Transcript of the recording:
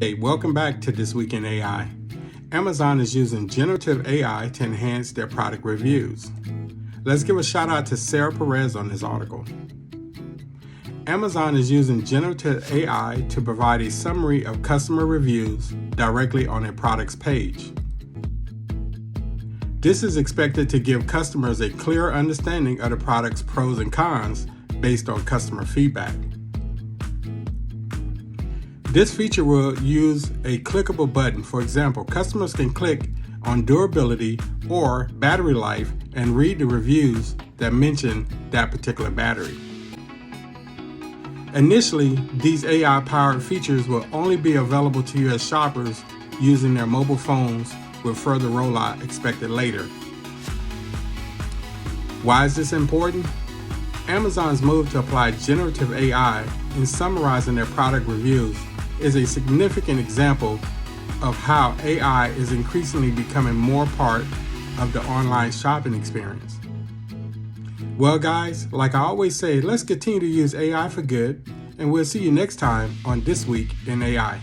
Hey, welcome back to This Week in AI. Amazon is using generative AI to enhance their product reviews. Let's give a shout out to Sarah Perez on this article. Amazon is using generative AI to provide a summary of customer reviews directly on a product's page. This is expected to give customers a clearer understanding of the product's pros and cons based on customer feedback. This feature will use a clickable button. For example, customers can click on durability or battery life and read the reviews that mention that particular battery. Initially, these AI-powered features will only be available to U.S. shoppers using their mobile phones, with further rollout expected later. Why is this important? Amazon's move to apply generative AI in summarizing their product reviews is a significant example of how AI is increasingly becoming more part of the online shopping experience. Well guys, like I always say, let's continue to use AI for good, and we'll see you next time on This Week in AI.